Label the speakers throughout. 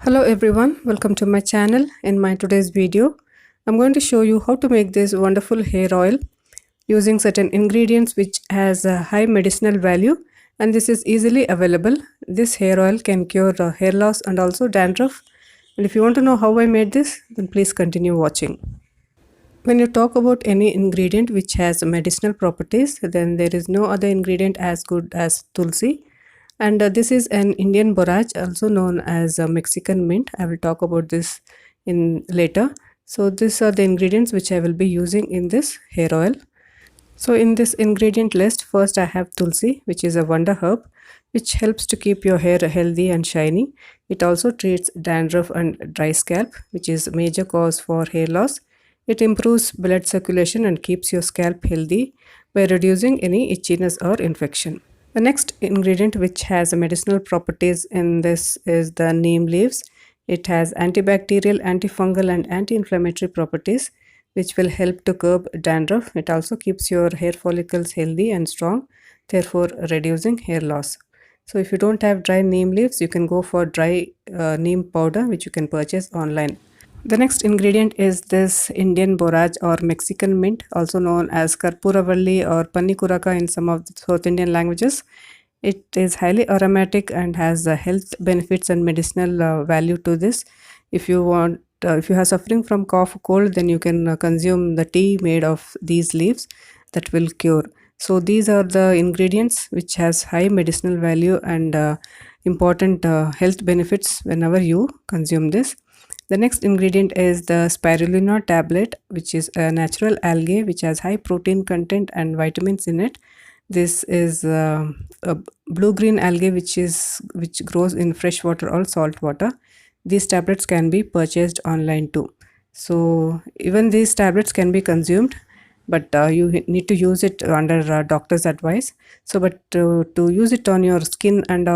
Speaker 1: Hello everyone, welcome to my channel. In my today's video, I'm going to show you how to make this wonderful hair oil using certain ingredients which has a high medicinal value, and this is easily available. This hair oil can cure hair loss and also dandruff. And if you want to know how I made this, then please continue watching. When you talk about any ingredient which has medicinal properties, then there is no other ingredient as good as tulsi. And this is an Indian borage, also known as Mexican mint. I will talk about this in later. So these are the ingredients which I will be using in this hair oil. So in this ingredient list, first I have tulsi, which is a wonder herb, which helps to keep your hair healthy and shiny. It also treats dandruff and dry scalp, which is a major cause for hair loss. It improves blood circulation and keeps your scalp healthy by reducing any itchiness or infection. The next ingredient which has medicinal properties in this is the neem leaves. It has antibacterial, antifungal and anti-inflammatory properties which will help to curb dandruff. It also keeps your hair follicles healthy and strong, therefore reducing hair loss. So if you don't have dry neem leaves, you can go for dry neem powder which you can purchase online. The next ingredient is this Indian borage or Mexican mint, also known as Karpuravalli or Panikuraka in some of the South Indian languages. It is highly aromatic and has health benefits and medicinal value to this. If you are suffering from cough or cold, then you can consume the tea made of these leaves that will cure. So these are the ingredients which has high medicinal value and important health benefits whenever you consume this. The next ingredient is the spirulina tablet, which is a natural algae which has high protein content and vitamins in it. This is a blue-green algae which grows in fresh water or salt water. These tablets can be purchased online too. So even these tablets can be consumed, but you need to use it under doctor's advice. So but to use it on your skin and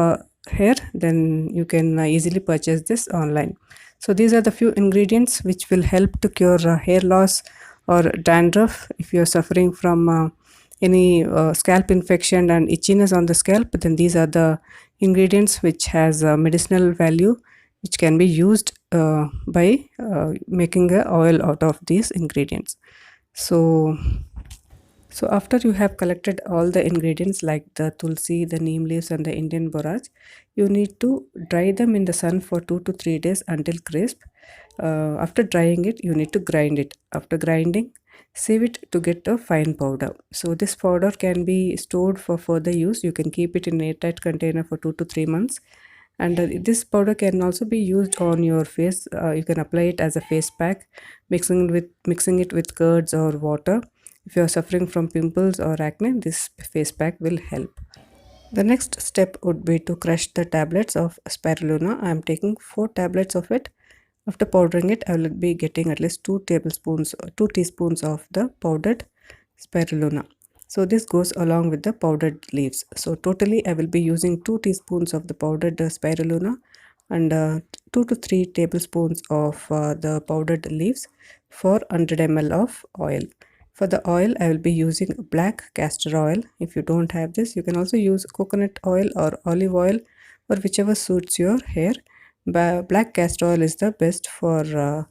Speaker 1: hair, then you can easily purchase this online. So these are the few ingredients which will help to cure hair loss or dandruff. If you are suffering from any scalp infection and itchiness on the scalp, then these are the ingredients which has medicinal value which can be used by making a oil out of these ingredients. So after you have collected all the ingredients like the tulsi, the neem leaves and the Indian borage, you need to dry them in the sun for 2 to 3 days until crisp. After drying it, you need to grind it. After grinding, sieve it to get a fine powder. So this powder can be stored for further use. You can keep it in an airtight container for 2 to 3 months. And this powder can also be used on your face. You can apply it as a face pack, mixing it with curds or water. If you are suffering from pimples or acne, this face pack will help. The next step would be to crush the tablets of spirulina. I am taking 4 tablets of it. After powdering it, I will be getting at least 2 teaspoons of the powdered spirulina. So this goes along with the powdered leaves. So totally I will be using 2 teaspoons of the powdered spirulina and 2 to 3 tablespoons of the powdered leaves for 100 ml of oil. For the oil, I will be using black castor oil. If you don't have this, you can also use coconut oil or olive oil or whichever suits your hair. Black castor oil is the best for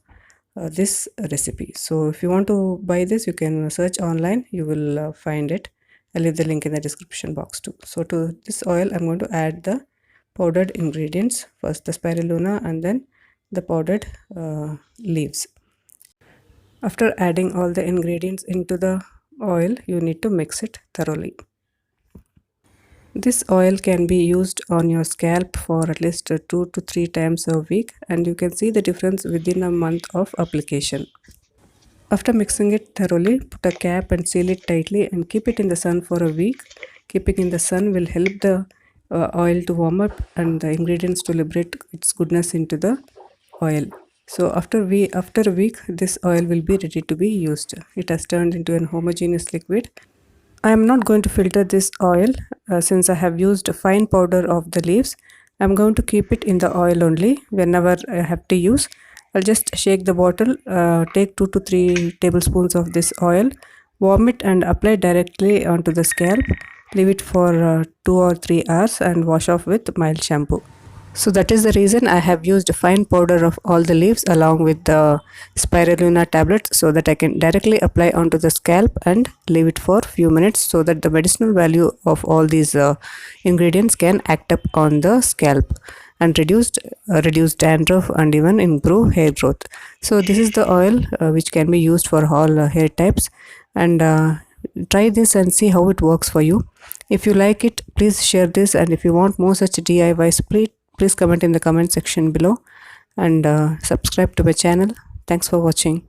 Speaker 1: this recipe. So if you want to buy this, you can search online. You will find it. I'll leave the link in the description box too. So to this oil, I'm going to add the powdered ingredients. First the spirulina and then the powdered leaves. After adding all the ingredients into the oil, you need to mix it thoroughly. This oil can be used on your scalp for at least 2 to 3 times a week, and you can see the difference within a month of application. After mixing it thoroughly, put a cap and seal it tightly and keep it in the sun for a week. Keeping in the sun will help the oil to warm up and the ingredients to liberate its goodness into the oil. So after a week, this oil will be ready to be used. It has turned into an homogeneous liquid. I am not going to filter this oil since I have used a fine powder of the leaves. I am going to keep it in the oil only whenever I have to use. I'll just shake the bottle, take 2 to 3 tablespoons of this oil, warm it and apply directly onto the scalp. Leave it for 2 or 3 hours and wash off with mild shampoo. So that is the reason I have used a fine powder of all the leaves along with the spirulina tablets, so that I can directly apply onto the scalp and leave it for few minutes, so that the medicinal value of all these ingredients can act up on the scalp and reduce dandruff and even improve hair growth. So this is the oil which can be used for all hair types, and try this and see how it works for you. If you like it, please share this, and if you want more such DIYs, please comment in the comment section below, and subscribe to my channel. Thanks for watching.